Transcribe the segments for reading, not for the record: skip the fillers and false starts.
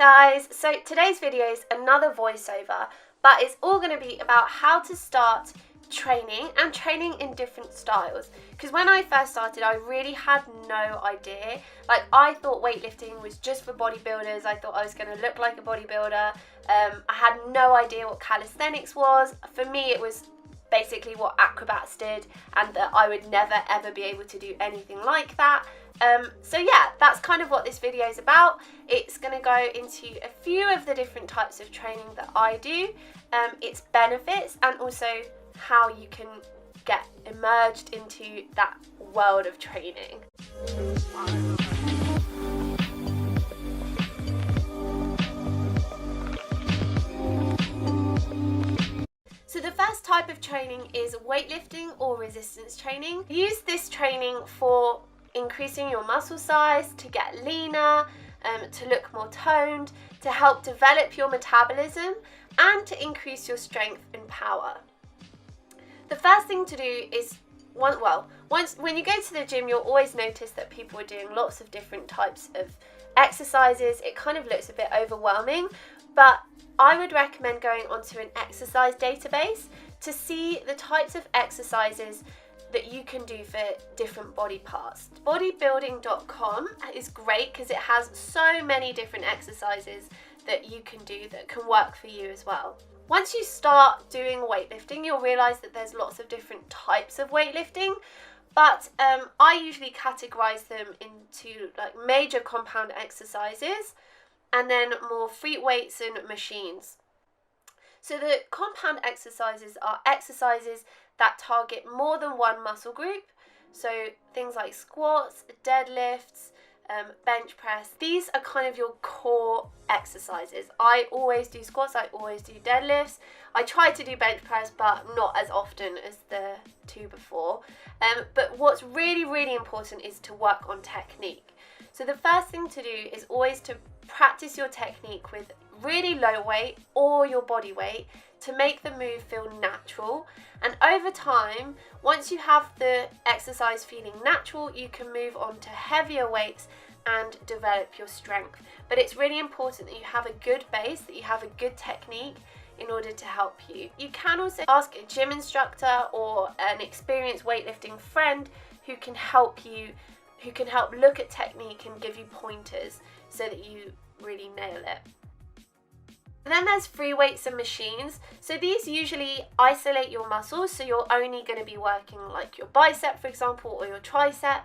guys, so today's video is another voiceover, but it's all going to be about how to start training and training in different styles. Because when I first started, I really had no idea. Like, I thought weightlifting was just for bodybuilders. I thought I was going to look like a bodybuilder. I had no idea what calisthenics was. For me, it was basically what acrobats did, and that I would never ever be able to do anything like that. So yeah, that's kind of what this video is about. It's going to go into a few of the different types of training that I do, its benefits, and also how you can get immersed into that world of training. So the first type of training is weightlifting or resistance training. Use this training for increasing your muscle size, to get leaner, to look more toned, to help develop your metabolism, and to increase your strength and power. The first thing to do is, when you go to the gym, you'll always notice that people are doing lots of different types of exercises. It kind of looks a bit overwhelming, but I would recommend going onto an exercise database to see the types of exercises that you can do for different body parts. Bodybuilding.com is great because it has so many different exercises that you can do that can work for you as well. Once you start doing weightlifting, you'll realize that there's lots of different types of weightlifting, but I usually categorize them into like major compound exercises and then more free weights and machines. So the compound exercises are exercises that target more than one muscle group. So things like squats, deadlifts, bench press. These are kind of your core exercises. I always do squats, I always do deadlifts. I try to do bench press, but not as often as the two before. But what's really, really important is to work on technique. So the first thing to do is always to practice your technique with really low weight or your body weight to make the move feel natural. And over time, once you have the exercise feeling natural, you can move on to heavier weights and develop your strength. But it's really important that you have a good base, that you have a good technique in order to help you. You can also ask a gym instructor or an experienced weightlifting friend who can help you, who can help look at technique and give you pointers so that you really nail it. And then there's free weights and machines. So these usually isolate your muscles, so you're only going to be working like your bicep, for example, or your tricep,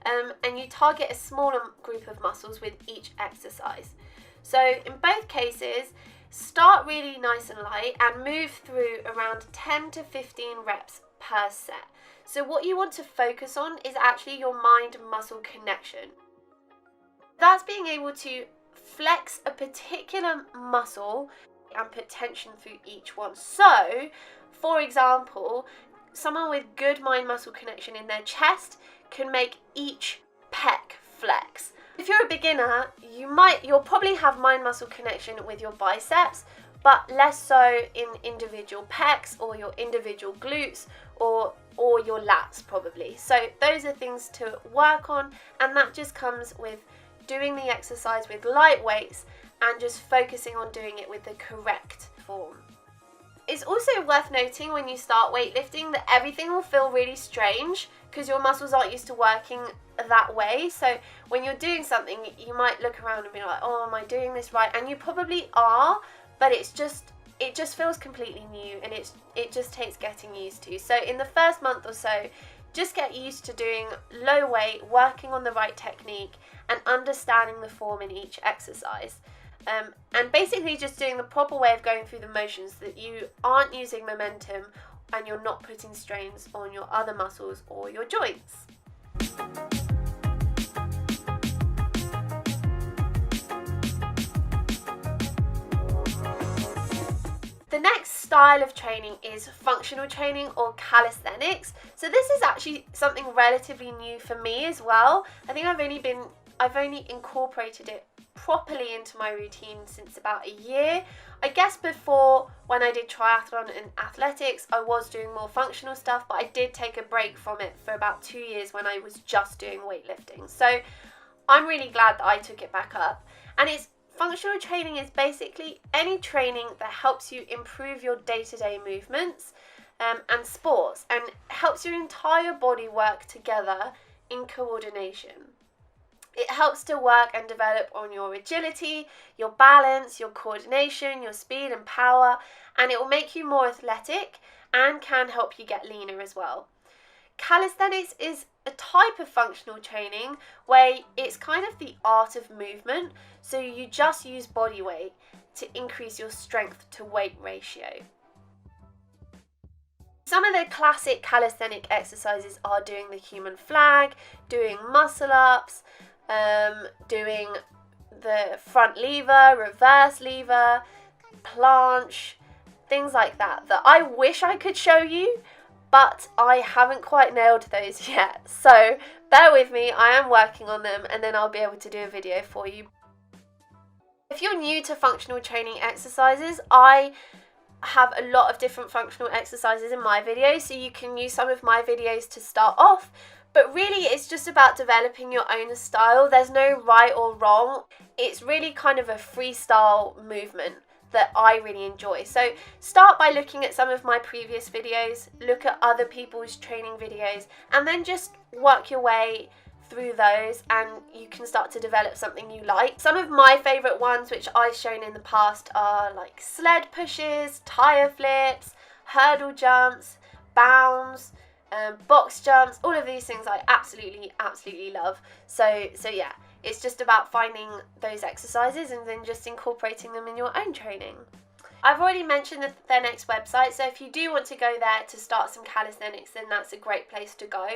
and you target a smaller group of muscles with each exercise. So in both cases, start really nice and light and move through around 10 to 15 reps per set. So what you want to focus on is actually your mind-muscle connection. That's being able to flex a particular muscle and put tension through each one. So, for example, someone with good mind-muscle connection in their chest can make each pec flex. If you're a beginner, you'll probably have mind-muscle connection with your biceps, but less so in individual pecs or your individual glutes or your lats probably. So those are things to work on, and that just comes with doing the exercise with light weights and just focusing on doing it with the correct form. It's also worth noting when you start weightlifting that everything will feel really strange because your muscles aren't used to working that way. So when you're doing something, you might look around and be like, oh, am I doing this right? And you probably are, but it just feels completely new, and it just takes getting used to. So in the first month or so, just get used to doing low weight, working on the right technique, and understanding the form in each exercise. And basically just doing the proper way of going through the motions, that you aren't using momentum and you're not putting strains on your other muscles or your joints. The next style of training is functional training or calisthenics. So this is actually something relatively new for me as well. I think I've only incorporated it properly into my routine since about a year. I guess before, when I did triathlon and athletics, I was doing more functional stuff, but I did take a break from it for about 2 years when I was just doing weightlifting. So I'm really glad that I took it back up. And it's Functional training is basically any training that helps you improve your day-to-day movements and sports, and helps your entire body work together in coordination. It helps to work and develop on your agility, your balance, your coordination, your speed and power, and it will make you more athletic and can help you get leaner as well. Calisthenics is a type of functional training where it's kind of the art of movement, so you just use body weight to increase your strength to weight ratio. Some of the classic calisthenic exercises are doing the human flag, doing muscle ups, doing the front lever, reverse lever, planche, things like that I wish I could show you, but I haven't quite nailed those yet. So bear with me, I am working on them, and then I'll be able to do a video for you. If you're new to functional training exercises, I have a lot of different functional exercises in my videos, so you can use some of my videos to start off. But really, it's just about developing your own style. There's no right or wrong. It's really kind of a freestyle movement that I really enjoy. So start by looking at some of my previous videos, look at other people's training videos, and then just work your way through those, and you can start to develop something you like. Some of my favourite ones which I've shown in the past are like sled pushes, tyre flips, hurdle jumps, bounds, box jumps. All of these things I absolutely love. So yeah, it's just about finding those exercises and then just incorporating them in your own training. I've already mentioned their next website, so if you do want to go there to start some calisthenics, then that's a great place to go.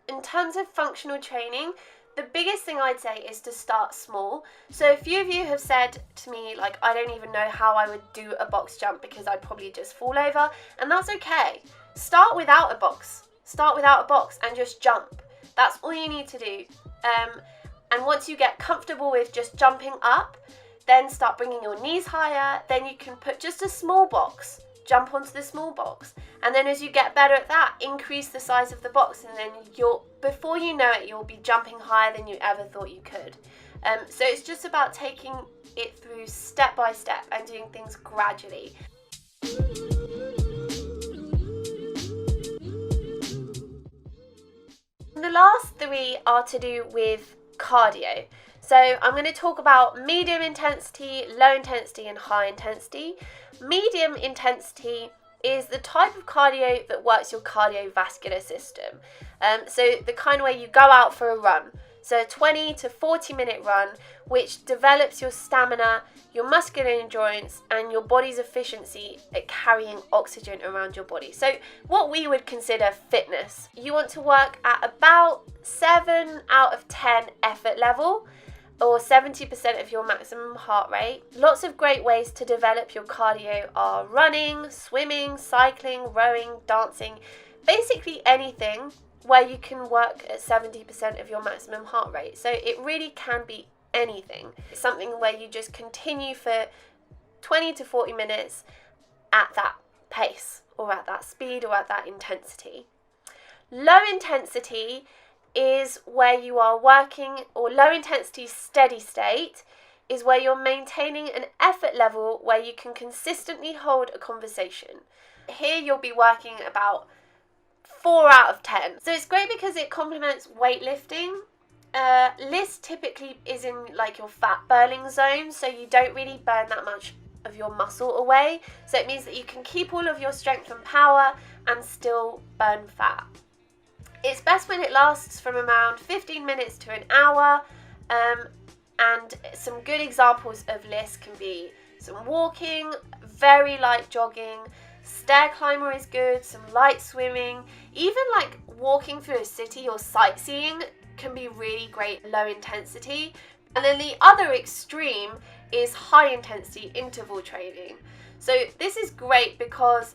In terms of functional training, the biggest thing I'd say is to start small. So a few of you have said to me, like, I don't even know how I would do a box jump because I'd probably just fall over, and that's okay. Start without a box. Start without a box and just jump. That's all you need to do. And once you get comfortable with just jumping up, then start bringing your knees higher. Then you can put just a small box, jump onto the small box, and then as you get better at that, increase the size of the box, and then before you know it, you'll be jumping higher than you ever thought you could. So it's just about taking it through step by step and doing things gradually. And the last three are to do with cardio. So I'm going to talk about medium intensity, low intensity and high intensity. Medium intensity is the type of cardio that works your cardiovascular system. So the kind where you go out for a run. So a 20 to 40 minute run, which develops your stamina, your muscular endurance and your body's efficiency at carrying oxygen around your body. So what we would consider fitness. You want to work at about 7 out of 10 effort level, or 70% of your maximum heart rate. Lots of great ways to develop your cardio are running, swimming, cycling, rowing, dancing, basically anything where you can work at 70% of your maximum heart rate. So it really can be anything. It's something where you just continue for 20 to 40 minutes at that pace or at that speed or at that intensity. Low intensity is where you are working, or low intensity steady state is where you're maintaining an effort level where you can consistently hold a conversation. Here you'll be working about 4 out of 10. So it's great because it complements weightlifting. LIST typically is in like your fat burning zone, so you don't really burn that much of your muscle away. So it means that you can keep all of your strength and power and still burn fat. It's best when it lasts from around 15 minutes to an hour, and some good examples of LIST can be some walking, very light jogging, stair climber is good, some light swimming, even like walking through a city or sightseeing can be really great low intensity. And then the other extreme is high intensity interval training. So this is great because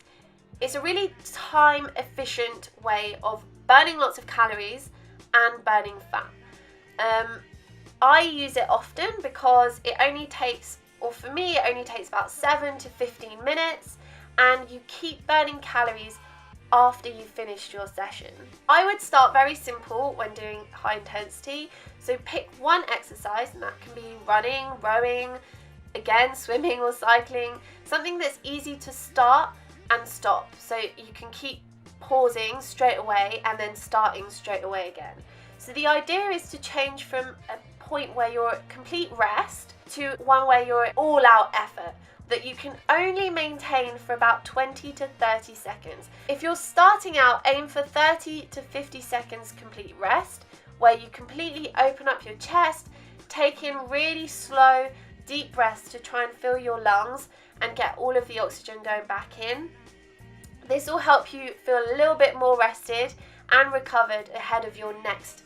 it's a really time efficient way of burning lots of calories and burning fat. I use it often because it only takes, or for me, it only takes about 7 to 15 minutes, and you keep burning calories after you've finished your session. I would start very simple when doing high intensity. So pick one exercise, and that can be running, rowing, again, swimming or cycling, something that's easy to start and stop, so you can keep pausing straight away and then starting straight away again. So the idea is to change from a point where you're at complete rest to one where you're all out effort that you can only maintain for about 20 to 30 seconds. If you're starting out, aim for 30 to 50 seconds complete rest, where you completely open up your chest, take in really slow, deep breaths to try and fill your lungs and get all of the oxygen going back in. This will help you feel a little bit more rested and recovered ahead of your next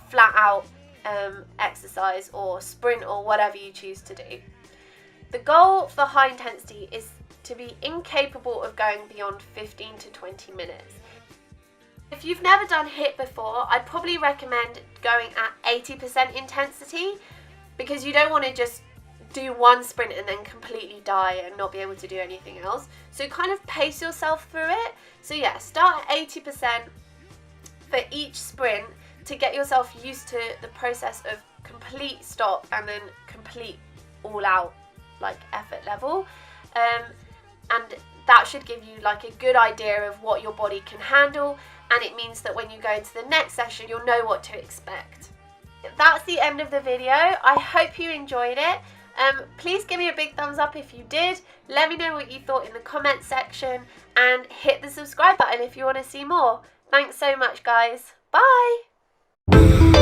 flat out exercise or sprint or whatever you choose to do. The goal for high intensity is to be incapable of going beyond 15 to 20 minutes. If you've never done HIIT before, I'd probably recommend going at 80% intensity, because you don't want to just do one sprint and then completely die and not be able to do anything else. So kind of pace yourself through it. So yeah, start at 80% for each sprint to get yourself used to the process of complete stop and then complete all out like effort level, and that should give you like a good idea of what your body can handle, and it means that when you go into the next session you'll know what to expect. That's the end of the video. I hope you enjoyed it. Please give me a big thumbs up if you did. Let me know what you thought in the comment section, and hit the subscribe button if you want to see more. Thanks so much, guys. Bye.